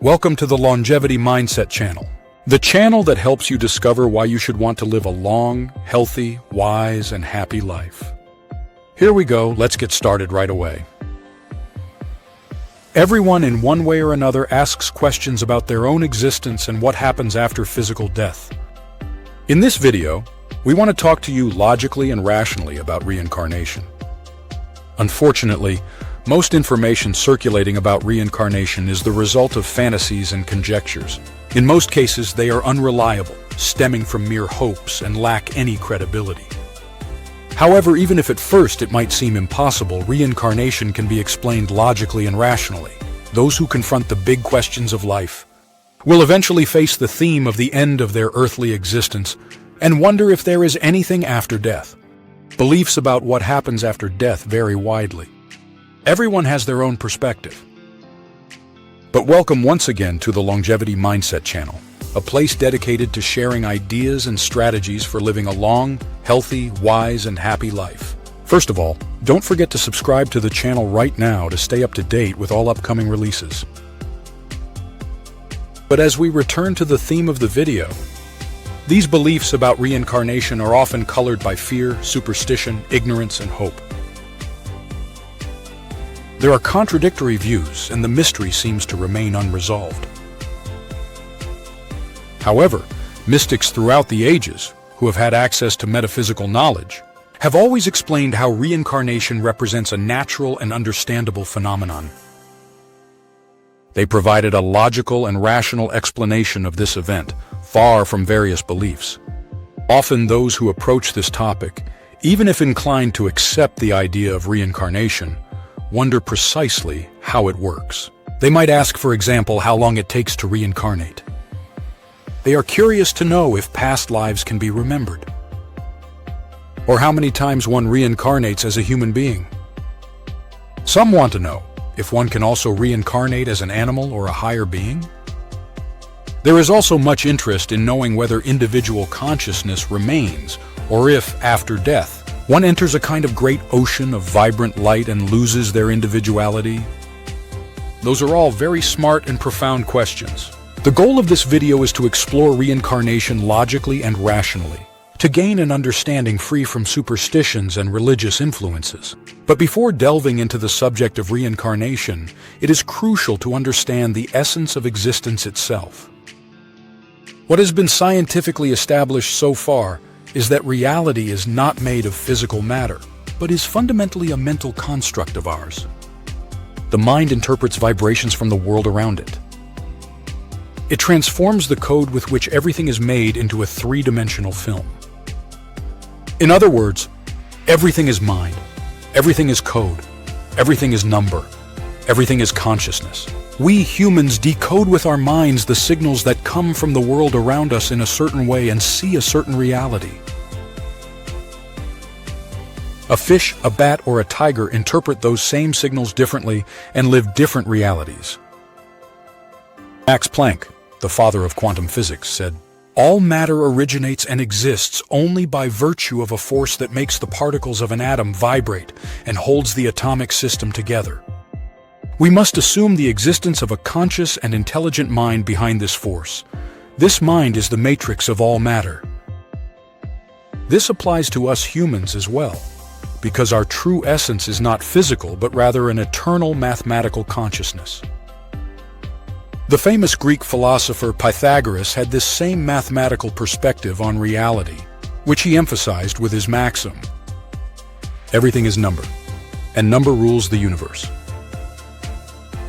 Welcome to the Longevity Mindset channel, the channel that helps you discover why you should want to live a long, healthy, wise, and happy life. Here we go, let's get started right away. Everyone in one way or another asks questions about their own existence and what happens after physical death. In this video, we want to talk to you logically and rationally about reincarnation. Unfortunately, most information circulating about reincarnation is the result of fantasies and conjectures. In most cases, they are unreliable, stemming from mere hopes, and lack any credibility. However, even if at first it might seem impossible, reincarnation can be explained logically and rationally. Those who confront the big questions of life will eventually face the theme of the end of their earthly existence and wonder if there is anything after death. Beliefs about what happens after death vary widely. Everyone has their own perspective. But welcome once again to the Longevity Mindset channel, a place dedicated to sharing ideas and strategies for living a long, healthy, wise, and happy life. First of all, don't forget to subscribe to the channel right now to stay up to date with all upcoming releases. But as we return to the theme of the video, these beliefs about reincarnation are often colored by fear, superstition, ignorance, and hope. There are contradictory views, and the mystery seems to remain unresolved. However, mystics throughout the ages, who have had access to metaphysical knowledge, have always explained how reincarnation represents a natural and understandable phenomenon. They provided a logical and rational explanation of this event, far from various beliefs. Often those who approach this topic, even if inclined to accept the idea of reincarnation, wonder precisely how it works. They might ask, for example, how long it takes to reincarnate. They are curious to know if past lives can be remembered, or how many times one reincarnates as a human being. Some want to know if one can also reincarnate as an animal or a higher being. There is also much interest in knowing whether individual consciousness remains, or if, after death, one enters a kind of great ocean of vibrant light and loses their individuality. Those are all very smart and profound questions. The goal of this video is to explore reincarnation logically and rationally, to gain an understanding free from superstitions and religious influences. But before delving into the subject of reincarnation, it is crucial to understand the essence of existence itself. What has been scientifically established so far is that reality is not made of physical matter, but is fundamentally a mental construct of ours. The mind interprets vibrations from the world around it. It transforms the code with which everything is made into a three-dimensional film. In other words, everything is mind, everything is code, everything is number, everything is consciousness. We humans decode with our minds the signals that come from the world around us in a certain way and see a certain reality. A fish, a bat, or a tiger interpret those same signals differently and live different realities. Max Planck, the father of quantum physics, said, "All matter originates and exists only by virtue of a force that makes the particles of an atom vibrate and holds the atomic system together. We must assume the existence of a conscious and intelligent mind behind this force. This mind is the matrix of all matter." This applies to us humans as well, because our true essence is not physical but rather an eternal mathematical consciousness. The famous Greek philosopher Pythagoras had this same mathematical perspective on reality, which he emphasized with his maxim, "Everything is number, and number rules the universe."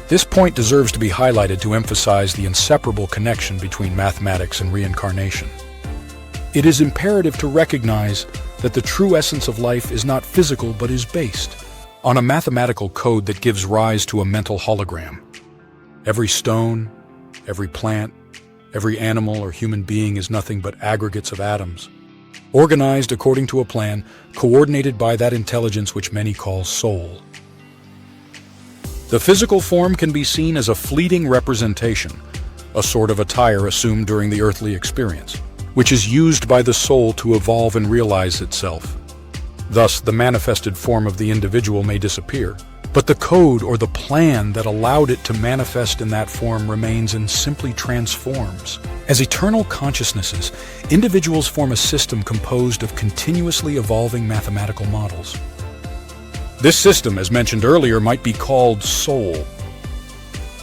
This point deserves to be highlighted to emphasize the inseparable connection between mathematics and reincarnation. It is imperative to recognize that the true essence of life is not physical but is based on a mathematical code that gives rise to a mental hologram. Every stone, every plant, every animal or human being is nothing but aggregates of atoms, organized according to a plan, coordinated by that intelligence which many call soul. The physical form can be seen as a fleeting representation, a sort of attire assumed during the earthly experience, which is used by the soul to evolve and realize itself. Thus, the manifested form of the individual may disappear, But the code or the plan that allowed it to manifest in that form remains and simply transforms. As eternal consciousnesses, individuals form a system composed of continuously evolving mathematical models. This system, as mentioned earlier, might be called soul.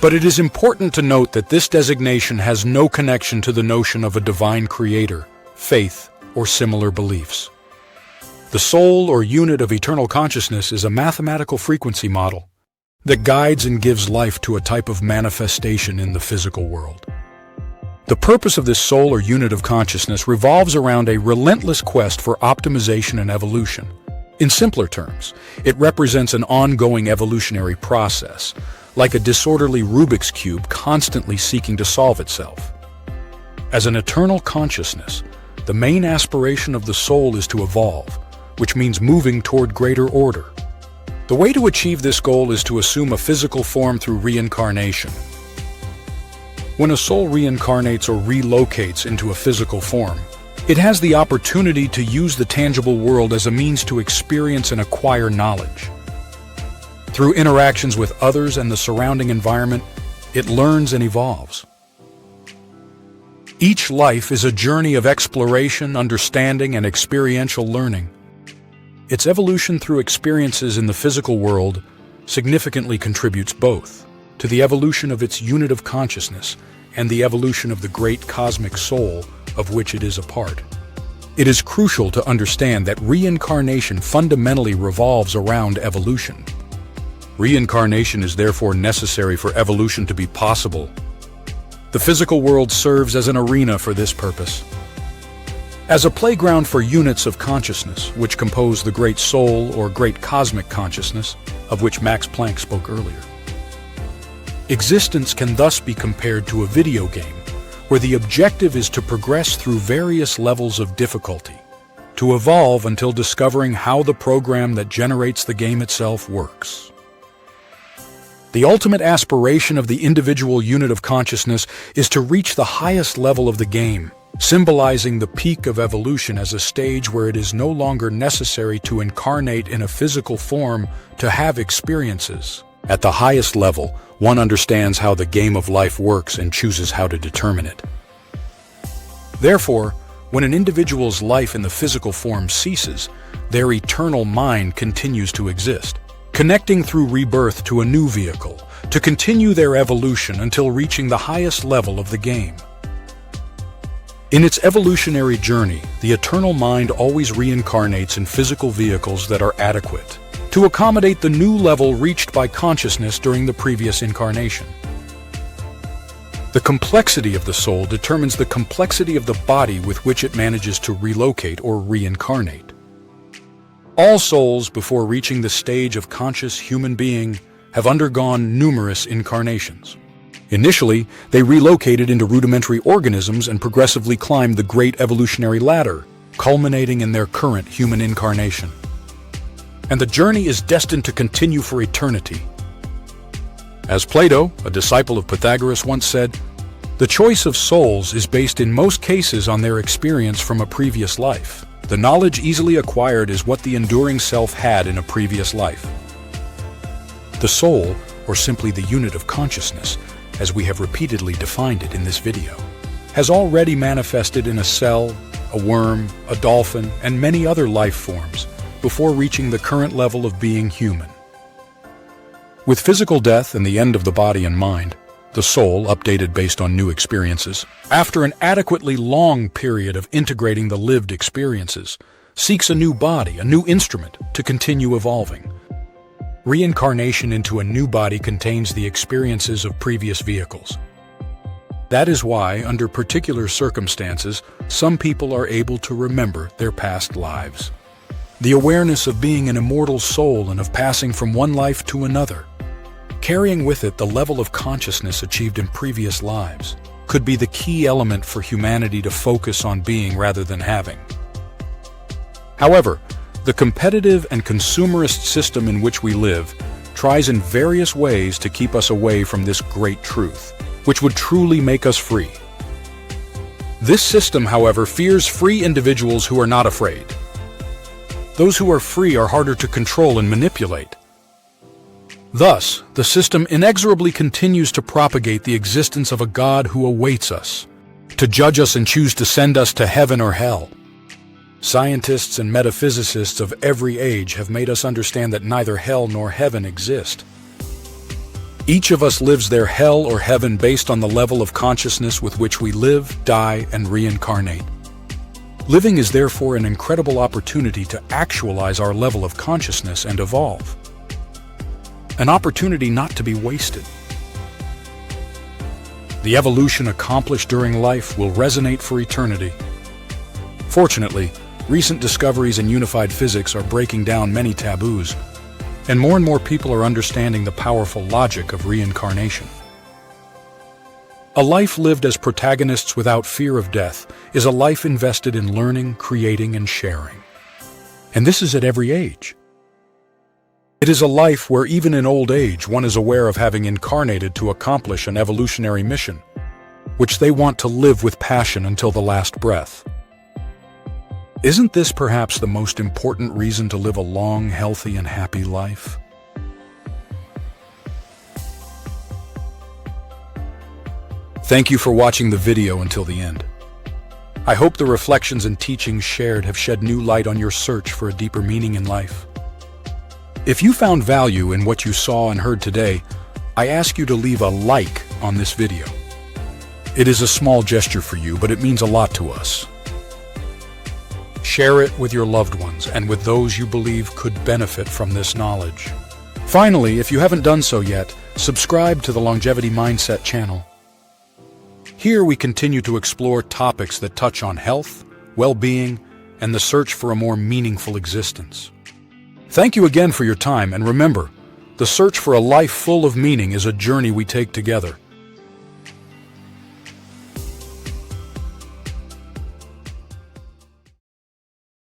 But it is important to note that this designation has no connection to the notion of a divine creator, faith, or similar beliefs. The soul or unit of eternal consciousness is a mathematical frequency model that guides and gives life to a type of manifestation in the physical world. The purpose of this soul or unit of consciousness revolves around a relentless quest for optimization and evolution. In simpler terms, it represents an ongoing evolutionary process, like a disorderly Rubik's Cube constantly seeking to solve itself. As an eternal consciousness, the main aspiration of the soul is to evolve, which means moving toward greater order. The way to achieve this goal is to assume a physical form through reincarnation. When a soul reincarnates or relocates into a physical form, it has the opportunity to use the tangible world as a means to experience and acquire knowledge. Through interactions with others and the surrounding environment, it learns and evolves. Each life is a journey of exploration, understanding, and experiential learning. Its evolution through experiences in the physical world significantly contributes both to the evolution of its unit of consciousness and the evolution of the great cosmic soul of which it is a part. It is crucial to understand that reincarnation fundamentally revolves around evolution. Reincarnation is therefore necessary for evolution to be possible. The physical world serves as an arena for this purpose. As a playground for units of consciousness, which compose the great soul or great cosmic consciousness, of which Max Planck spoke earlier. Existence can thus be compared to a video game, where the objective is to progress through various levels of difficulty, to evolve until discovering how the program that generates the game itself works. The ultimate aspiration of the individual unit of consciousness is to reach the highest level of the game, symbolizing the peak of evolution as a stage where it is no longer necessary to incarnate in a physical form to have experiences. At the highest level, one understands how the game of life works and chooses how to determine it. Therefore, when an individual's life in the physical form ceases, their eternal mind continues to exist, connecting through rebirth to a new vehicle, to continue their evolution until reaching the highest level of the game. In its evolutionary journey, the eternal mind always reincarnates in physical vehicles that are adequate to accommodate the new level reached by consciousness during the previous incarnation. The complexity of the soul determines the complexity of the body with which it manages to relocate or reincarnate. All souls, before reaching the stage of conscious human being, have undergone numerous incarnations. Initially, they relocated into rudimentary organisms and progressively climbed the great evolutionary ladder, culminating in their current human incarnation. And the journey is destined to continue for eternity. As Plato, a disciple of Pythagoras, once said, "The choice of souls is based in most cases on their experience from a previous life. The knowledge easily acquired is what the enduring self had in a previous life." The soul, or simply the unit of consciousness, as we have repeatedly defined it in this video, has already manifested in a cell, a worm, a dolphin, and many other life forms before reaching the current level of being human. With physical death and the end of the body and mind, the soul, updated based on new experiences, after an adequately long period of integrating the lived experiences, seeks a new body, a new instrument, to continue evolving. Reincarnation into a new body contains the experiences of previous vehicles. That is why, under particular circumstances, some people are able to remember their past lives. The awareness of being an immortal soul and of passing from one life to another, carrying with it the level of consciousness achieved in previous lives, could be the key element for humanity to focus on being rather than having. However, the competitive and consumerist system in which we live tries in various ways to keep us away from this great truth, which would truly make us free. This system, however, fears free individuals who are not afraid. Those who are free are harder to control and manipulate. Thus, the system inexorably continues to propagate the existence of a God who awaits us, to judge us and choose to send us to heaven or hell. Scientists and metaphysicists of every age have made us understand that neither hell nor heaven exist. Each of us lives their hell or heaven based on the level of consciousness with which we live, die, and reincarnate. Living is therefore an incredible opportunity to actualize our level of consciousness and evolve. An opportunity not to be wasted. The evolution accomplished during life will resonate for eternity. Fortunately, recent discoveries in unified physics are breaking down many taboos, and more people are understanding the powerful logic of reincarnation. A life lived as protagonists without fear of death is a life invested in learning, creating, and sharing. And this is at every age. It is a life where even in old age one is aware of having incarnated to accomplish an evolutionary mission, which they want to live with passion until the last breath. Isn't this perhaps the most important reason to live a long, healthy, and happy life? Thank you for watching the video until the end. I hope the reflections and teachings shared have shed new light on your search for a deeper meaning in life. If you found value in what you saw and heard today, I ask you to leave a like on this video. It is a small gesture for you, but it means a lot to us. Share it with your loved ones and with those you believe could benefit from this knowledge. Finally, if you haven't done so yet, subscribe to the Longevity Mindset channel. Here we continue to explore topics that touch on health, well-being, and the search for a more meaningful existence. Thank you again for your time, and remember, the search for a life full of meaning is a journey we take together.